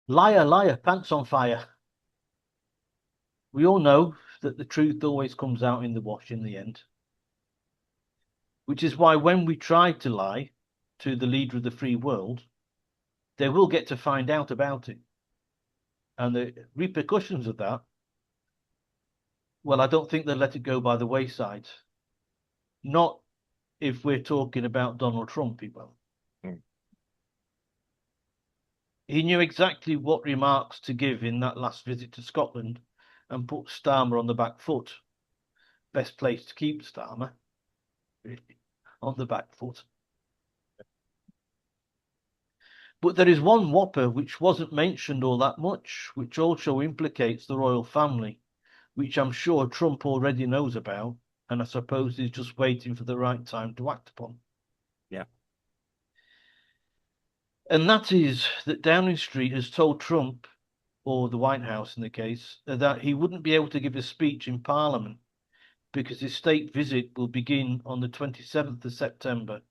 Liar, liar, pants on fire. We all know that the truth always comes out in the wash in the end, which is why when we try to lie to the leader of the free world, they will get to find out about it. And the repercussions of that, well, I don't think they'll let it go by the wayside. Not if we're talking about Donald Trump, he will. Mm. He knew exactly what remarks to give in that last visit to Scotland and put Starmer on the back foot. Best place to keep Starmer, really, on the back foot. But there is one whopper which wasn't mentioned all that much, which also implicates the royal family, which I'm sure Trump already knows about, and I suppose he's just waiting for the right time to act upon. Yeah. And that is that Downing Street has told Trump, or the White House in the case, that he wouldn't be able to give a speech in Parliament because his state visit will begin on the 27th of September,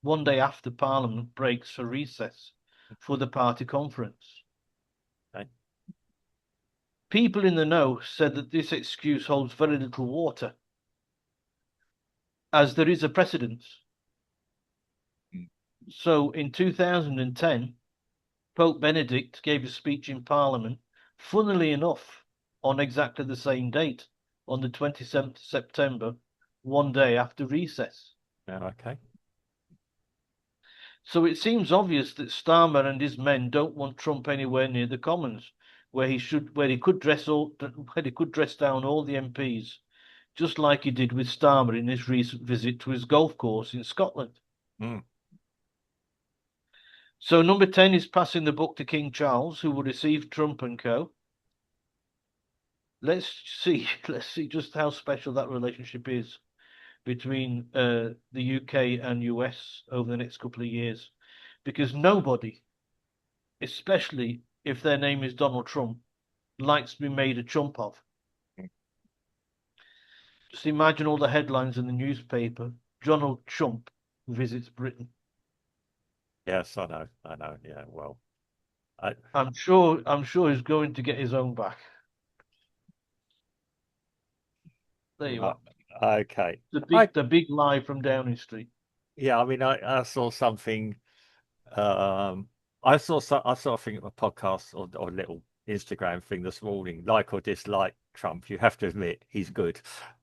one day after Parliament breaks for recess for the party conference. Okay. People in the know said that this excuse holds very little water, as there is a precedent. Mm. So in 2010, Pope Benedict gave a speech in Parliament, funnily enough, on exactly the same date, on the 27th of September, one day after recess. Yeah, okay. So it seems obvious that Starmer and his men don't want Trump anywhere near the Commons, where he could dress down all the MPs, just like he did with Starmer in his recent visit to his golf course in Scotland. Mm. So number 10 is passing the book to King Charles, who will receive Trump and co. Let's see just how special that relationship is between the UK and US over the next couple of years, because nobody, especially if their name is Donald Trump, likes to be made a chump of. Mm. Just imagine all the headlines in the newspaper. Donald Trump visits Britain. Yes, I know. I know. Yeah. Well, I, I'm sure he's going to get his own back. There you right. are. Okay. The I, big lie from Downing Street. yeah, I mean, I saw something, um, I saw a thing a podcast or a little Instagram thing this morning, like or dislike Trump. You have to admit he's good.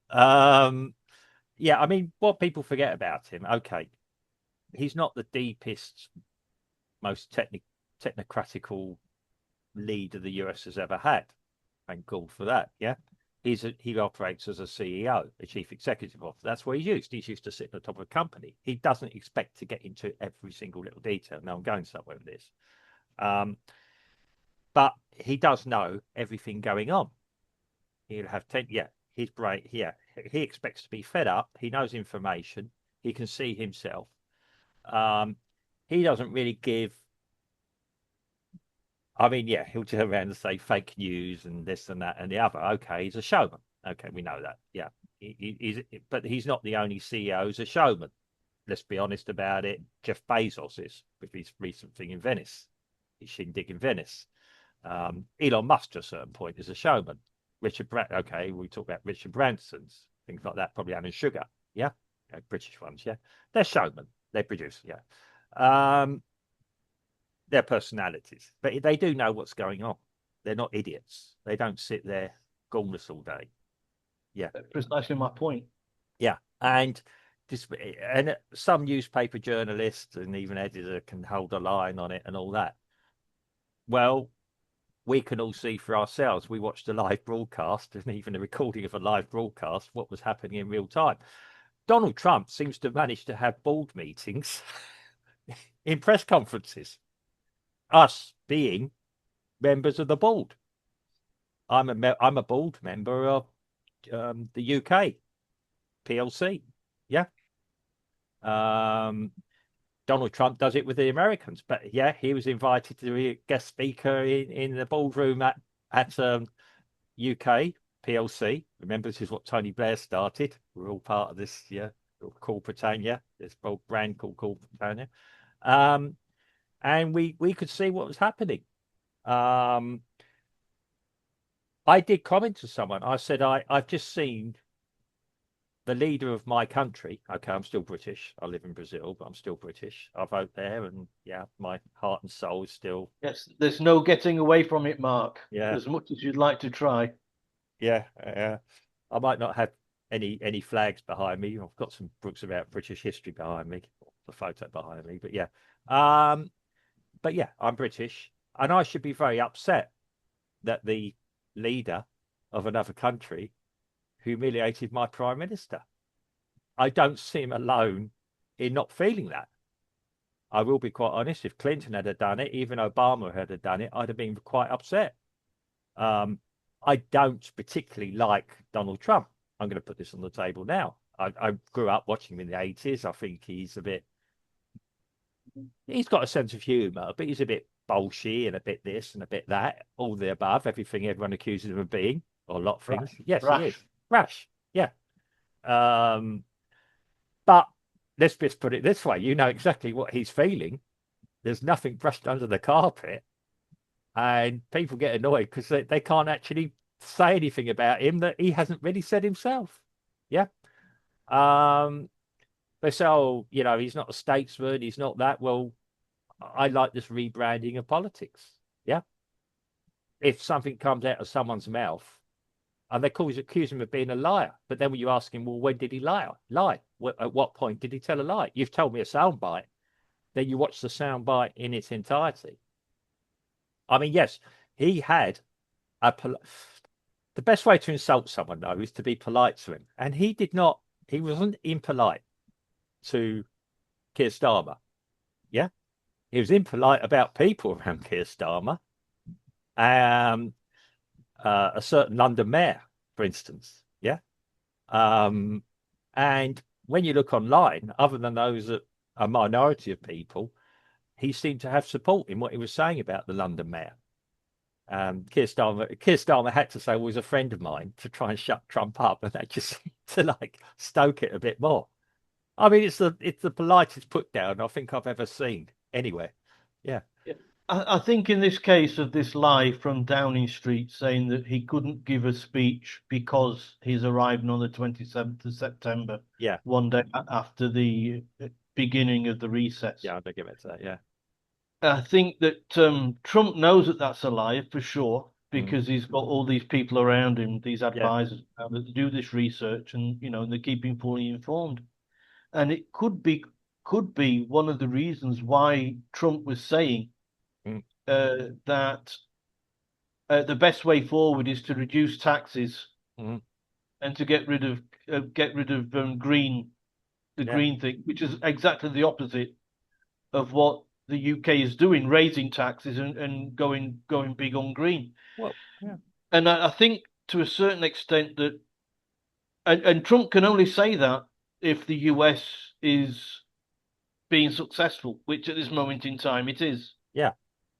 Um, yeah, I mean, what people forget about him, okay, he's not the deepest, most technocratical leader the US has ever had. Thank God for that. Yeah. He operates as a CEO, a chief executive officer. That's what he's used. He's used to sit at the top of a company. He doesn't expect to get into every single little detail. Now I'm going somewhere with this. Um, but he does know everything going on. He'll have 10, yeah, his brain, yeah, he expects to be fed up. He knows information. He can see himself. Um, he doesn't really give, I mean, yeah, he'll turn around and say fake news and this and that and the other. Okay, he's a showman. Okay, we know that. Yeah, but he's not the only CEO who's a showman. Let's be honest about it. Jeff Bezos is with his recent thing in Venice, his shindig in Venice. Elon Musk, to a certain point, is a showman. Okay, we talk about Richard Branson's things like that. Probably Alan Sugar, yeah, British ones, yeah. They're showmen. They produce, yeah. Um, their personalities, but they do know what's going on. They're not idiots. They don't sit there gormless all day. Yeah, Precisely my point. yeah, and this and some newspaper journalist and even editor can hold a line on it and all that. Well, we can all see for ourselves. We watched a live broadcast and even a recording of a live broadcast, what was happening in real time. Donald Trump seems to manage to have board meetings in press conferences, us being members of the board. I'm a board member of the UK PLC. Yeah. Um, Donald Trump does it with the Americans, but yeah, he was invited to be a guest speaker in the boardroom at UK PLC. Remember, this is what Tony Blair started. We're all part of this, yeah, called Britannia, this brand called Britannia. And we could see what was happening. Um, I did comment to someone. I said, I've just seen the leader of my country. Okay, I'm still British. I live in Brazil, but I'm still British. I vote there, and yeah, my heart and soul is still, Yes, there's no getting away from it, Mark, yeah, as much as you'd like to try. yeah, yeah. I might not have any flags behind me. I've got some books about British history behind me, the photo behind me, but yeah. Um, but yeah, I'm British, and I should be very upset that the leader of another country humiliated my prime minister. I don't seem alone in not feeling that. I will be quite honest. If Clinton had done it, even Obama had done it, I'd have been quite upset. Um, I don't particularly like Donald Trump. I'm going to put this on the table now. I grew up watching him in the 80s. I think he's got a sense of humour, but he's a bit bolshy and a bit this and a bit that, all the above, everything everyone accuses him of being, or a lot of things. Rash. Yes, he is. Rash. Rash. Yeah. Um, but let's just put it this way. You know exactly what he's feeling. There's nothing brushed under the carpet. And people get annoyed because they can't actually say anything about him that he hasn't really said himself. Yeah. Um, they say, oh, he's not a statesman. He's not that. Well, I like this rebranding of politics. Yeah. If something comes out of someone's mouth and they accuse him of being a liar, but then when you ask him, well, when did he lie? At what point did he tell a lie? You've told me a soundbite. Then you watch the soundbite in its entirety. I mean, yes, he had the best way to insult someone, though, is to be polite to him. And he wasn't impolite to Keir Starmer. Yeah. He was impolite about people around Keir Starmer. Um, a certain London mayor, for instance. Yeah. Um, and when you look online, other than those that a minority of people, he seemed to have support in what he was saying about the London mayor. Keir Starmer had to say, well, he's a friend of mine to try and shut Trump up, and that just seemed to like stoke it a bit more. I mean, it's the politest put down I think I've ever seen anywhere. Yeah, Yeah. I think in this case of this lie from Downing Street saying that he couldn't give a speech because he's arriving on the 27th of September, yeah, one day after the beginning of the recess. yeah. I'll give it to that. Yeah, I think that Trump knows that that's a lie for sure mm, because he's got all these people around him, these yeah, advisors that do this research, and they keep him fully informed. And it could be one of the reasons why Trump was saying mm, that the best way forward is to reduce taxes mm, and to get rid of the yeah. green thing, which is exactly the opposite of what the UK is doing, raising taxes and going big on green. Well, yeah, And I think to a certain extent that, and Trump can only say that if the US is being successful, which at this moment in time it is, yeah,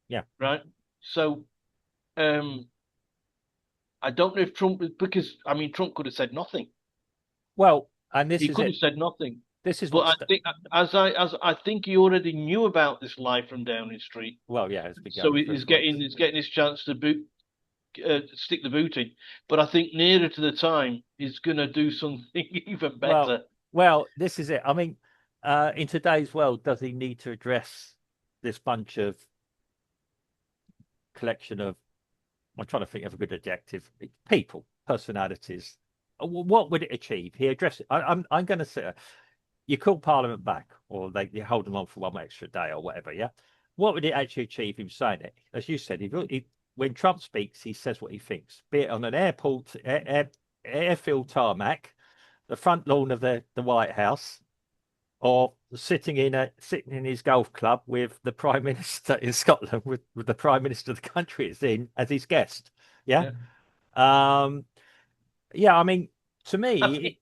yeah. right? So um, I don't know if Trump, because I mean, Trump could have said nothing. Well, and this He is could it. have said nothing. This is But what's I think, as I think he already knew about this lie from Downing Street, well, yeah. It's been so going for he's for getting weeks. he's getting his chance to stick the boot in. But I think nearer to the time, he's going to do something even Well, better. well, this is it. I mean, in today's world, does he need to address this bunch of collection of I'm trying to think of a good adjective. People, personalities. What would it achieve? He addressed it. I'm going to say you call Parliament back, or you hold them on for one extra day, or whatever. Yeah. What would it actually achieve him saying it? As you said, when Trump speaks, he says what he thinks, be it on an airfield tarmac, the front lawn of the White House, or sitting in his golf club with the Prime Minister in Scotland, with the Prime Minister of the country it's in as his guest. Yeah. Yeah. Um, yeah, I mean, to I mean,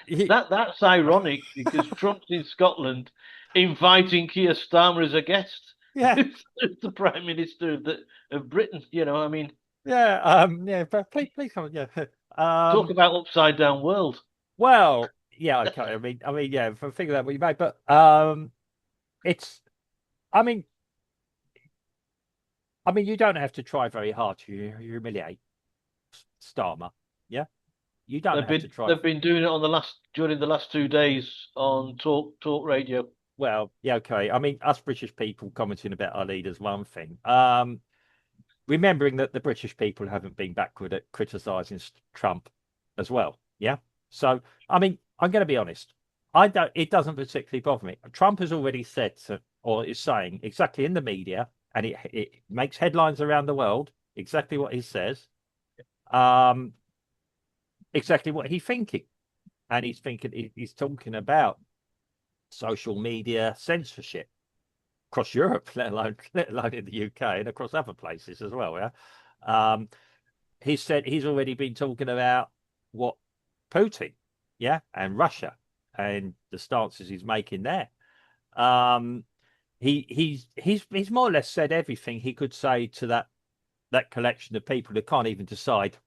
me, that's ironic because Trump's in Scotland inviting Keir Starmer as a guest, yeah, who's the Prime Minister of Britain. I mean, yeah, but please come on, yeah. talk Um, about upside down world. well, yeah, okay. I mean, yeah, for figure that what you made, but it's, I mean, I mean, you don't have to try very hard to humiliate Starmer. Yeah, you don't have to try. They've been doing it on during the last 2 days on talk radio. Well, yeah, okay. I mean, us British people commenting about our leaders, one thing. Remembering that the British people haven't been backward at criticising Trump as well. Yeah. So, I mean, I'm going to be honest. I don't. It doesn't particularly bother me. Trump has already said or is saying exactly in the media, and it makes headlines around the world. Exactly what he says. Um, exactly what he's thinking, and he's talking about social media censorship across Europe, let alone in the UK and across other places as well. Yeah. Um, he said he's already been talking about what Putin, yeah, and Russia and the stances he's making there. Um, he's more or less said everything he could say to that collection of people who can't even decide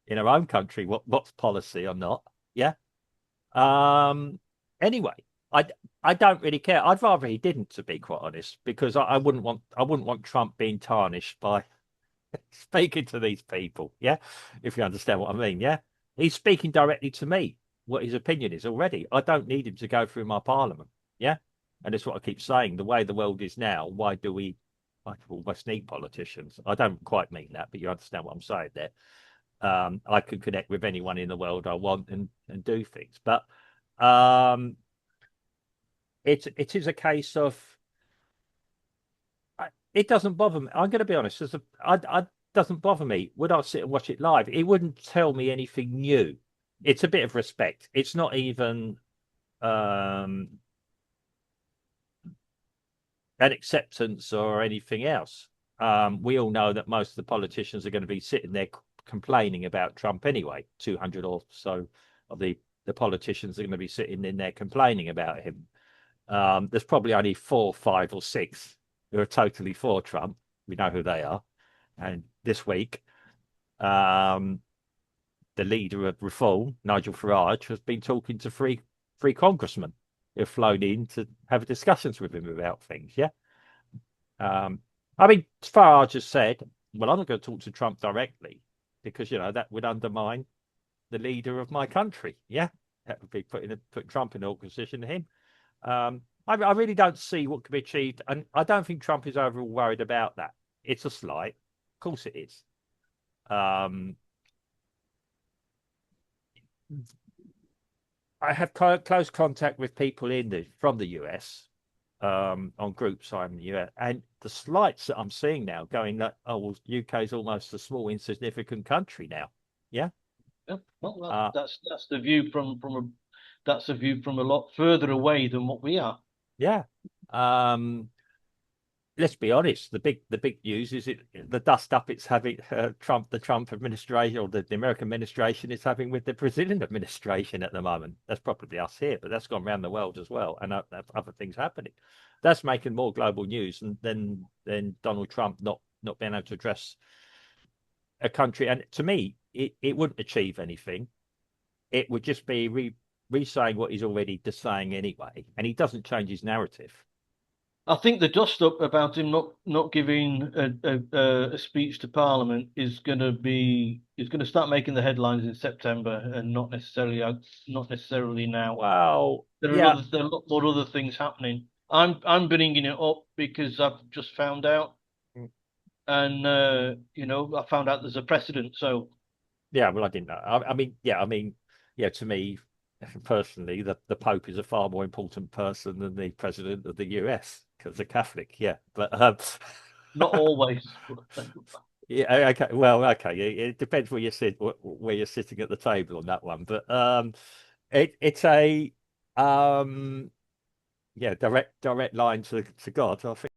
in our own country what's policy or not. Yeah. Anyway, I I don't really care. I'd rather he didn't, to be quite honest, because I wouldn't want Trump being tarnished by speaking to these people. Yeah, if you understand what I mean. Yeah, he's speaking directly to me. What his opinion is already. I don't need him to go through my parliament. Yeah, and that's what I keep saying. The way the world is now, why do we? I almost need politicians. I don't quite mean that, but you understand what I'm saying there. I can connect with anyone in the world I want and do things, but um, it is a case of it doesn't bother me. I'm going to be honest. I doesn't bother me. Would I sit and watch it live? It wouldn't tell me anything new. It's a bit of respect. It's not even um, an acceptance or anything else. We all know that most of the politicians are going to be sitting there complaining about Trump anyway. 200 or so of the politicians are going to be sitting in there complaining about him. There's probably only 4, 5, or 6 who are totally for Trump. We know who they are. And this week, the leader of Reform, Nigel Farage, has been talking to three congressmen who've flown in to have discussions with him about things. Yeah. I mean, Farage has said, well, I'm not going to talk to Trump directly because, that would undermine the leader of my country. Yeah. That would be putting Trump in an position to him. I really don't see what can be achieved, and I don't think Trump is overall worried about that. It's a slight, of course it is. I have close contact with people from the US on groups I'm in the US, and the slights that I'm seeing now going that well, UK is almost a small insignificant country now. Yeah. Yeah, well, Uh, that's the view that's a view from a lot further away than what we are. yeah. Let's be honest. The big news is the dust up it's having the Trump administration or the American administration is having with the Brazilian administration at the moment. That's probably us here, but that's gone around the world as well, and other things happening. That's making more global news than Donald Trump not being able to address a country. And to me, it wouldn't achieve anything. It would just be re-saying what he's already just saying anyway, and he doesn't change his narrative. I think the dust up about him not giving a speech to Parliament is going to start making the headlines in September and not necessarily now. Well, yeah, There are a lot more other things happening. I'm bringing it up because I've just found out, and I found out there's a precedent. So yeah. Well, I didn't know. Yeah. To me, personally, the Pope is a far more important person than the President of the US because a Catholic. Yeah, but not always. yeah, okay. Well, okay. It depends where you're sitting at the table on that one. But it's a yeah direct line to God. I think.